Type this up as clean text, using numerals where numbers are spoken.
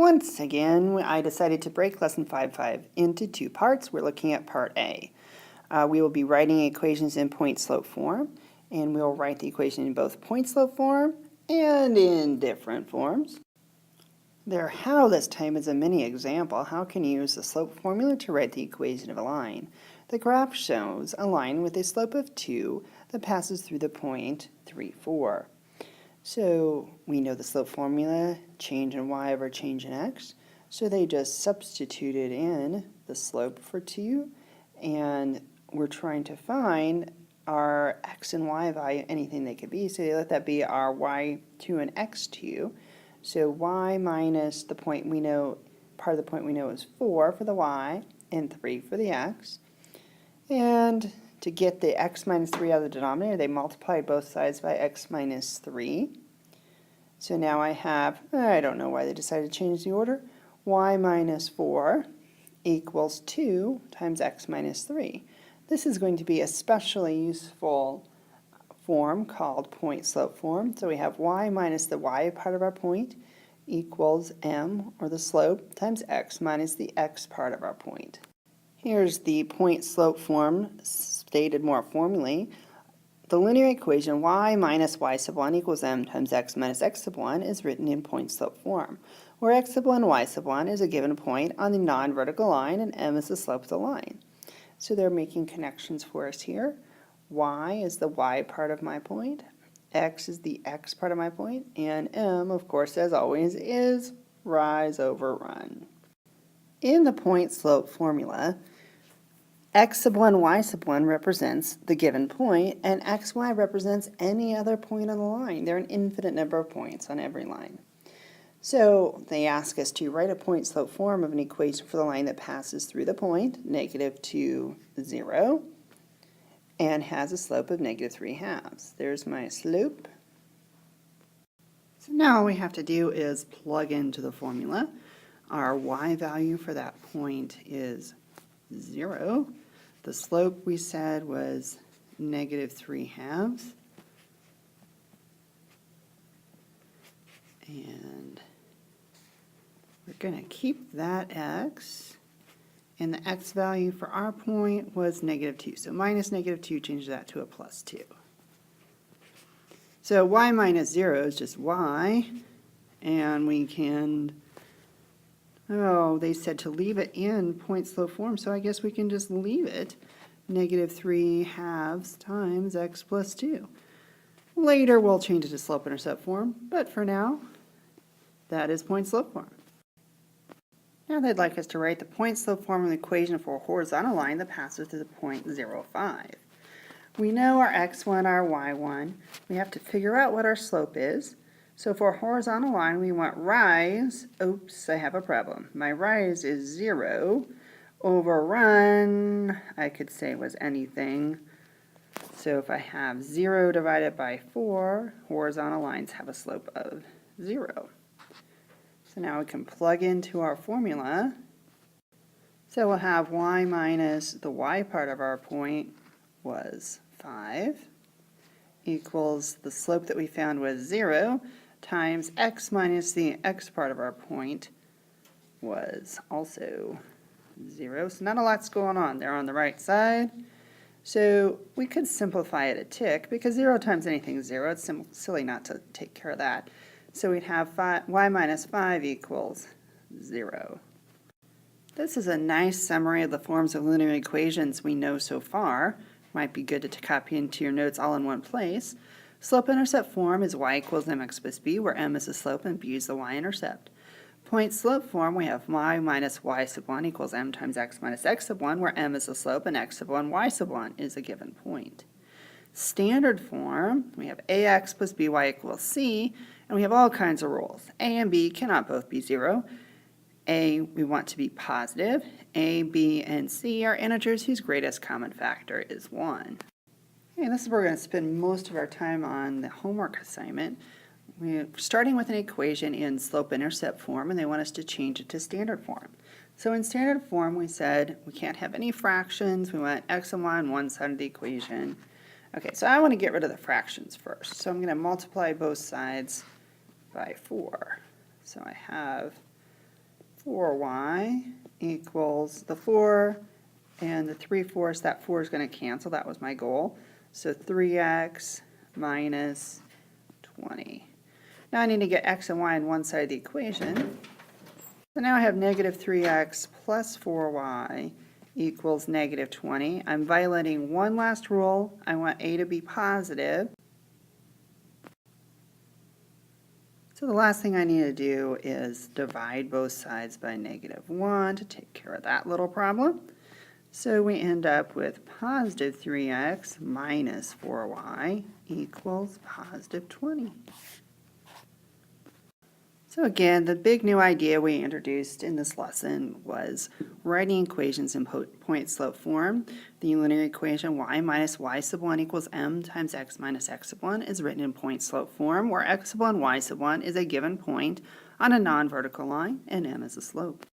Once again, I decided to break Lesson 5.5 into two parts. We're looking at Part A. We will be writing equations in point-slope form, and we'll write the equation in both point-slope form and in different forms. Their how this time is a mini example. How can you use the slope formula to write the equation of a line? The graph shows a line with a slope of 2 that passes through the point 3, 4. So we know the slope formula, change in y over change in x. So they just substituted in the slope for 2, and we're trying to find our x and y value, anything they could be. So let that be our y2 and x2. So y minus the point we know, part of the point we know is 4 for the y and 3 for the x. And to get the x minus 3 out of the denominator, they multiply both sides by x minus 3. So now I have, I don't know why they decided to change the order, y minus 4 equals 2 times x minus 3. This is going to be a especially useful form called point-slope form. So we have y minus the y part of our point equals m, or the slope, times x minus the x part of our point. Here's the point-slope form stated more formally. The linear equation y minus y sub 1 equals m times x minus x sub 1 is written in point-slope form, where x sub 1 y sub 1 is a given point on the non-vertical line and m is the slope of the line. So they're making connections for us here. Y is the y part of my point, x is the x part of my point, and m, of course, as always, is rise over run. In the point-slope formula, x sub 1, y sub 1 represents the given point, and xy represents any other point on the line. There are an infinite number of points on every line. So they ask us to write a point-slope form of an equation for the line that passes through the point, -2, 0, and has a slope of -3/2. There's my slope. So now all we have to do is plug into the formula. Our y value for that point is 0. The slope we said was -3/2. And we're going to keep that x. And the x value for our point was -2. So minus -2 changes that to a +2. So y minus 0 is just y. And we can, they said to leave it in point-slope form, so I guess we can just leave it. -3/2 times x plus 2. Later we'll change it to slope-intercept form, but for now, that is point-slope form. Now they'd like us to write the point-slope form of the equation for a horizontal line that passes through the point 0, 5. We know our x1, our y1. We have to figure out what our slope is. So for a horizontal line, we want rise. Oops, I have a problem. My rise is 0. Over run, I could say was anything. So if I have 0 divided by 4, horizontal lines have a slope of 0. So now we can plug into our formula. So we'll have y minus the y part of our point was 5 equals the slope that we found was 0 times x minus the x part of our point was also 0. So not a lot's going on there on the right side. So we could simplify it a tick because 0 times anything is 0. It's silly not to take care of that. So we'd have y minus 5 equals 0. This is a nice summary of the forms of linear equations we know so far. Might be good to copy into your notes all in one place. Slope-intercept form is y equals mx plus b, where m is the slope and b is the y-intercept. Point-slope form, we have y minus y sub 1 equals m times x minus x sub 1, where m is the slope and x sub 1, y sub 1 is a given point. Standard form, we have ax plus by equals c, and we have all kinds of rules. A and b cannot both be 0. A, we want to be positive. A, b, and c are integers whose greatest common factor is 1. Okay, this is where we're going to spend most of our time on the homework assignment. We're starting with an equation in slope-intercept form, and they want us to change it to standard form. So in standard form, we said we can't have any fractions. We want x and y on one side of the equation. Okay, so I want to get rid of the fractions first. So I'm going to multiply both sides by 4. So I have 4y equals the 4 and the 3/4. That 4 is going to cancel. That was my goal. So 3x minus 20. Now I need to get x and y on one side of the equation. So now I have negative 3x plus 4y equals negative 20. I'm violating one last rule. I want a to be positive. So the last thing I need to do is divide both sides by negative 1 to take care of that little problem. So we end up with positive 3x minus 4y equals positive 20. So again, the big new idea we introduced in this lesson was writing equations in point-slope form. The linear equation y minus y sub 1 equals m times x minus x sub 1 is written in point-slope form, where x sub 1, y sub 1 is a given point on a non-vertical line, and m is a slope.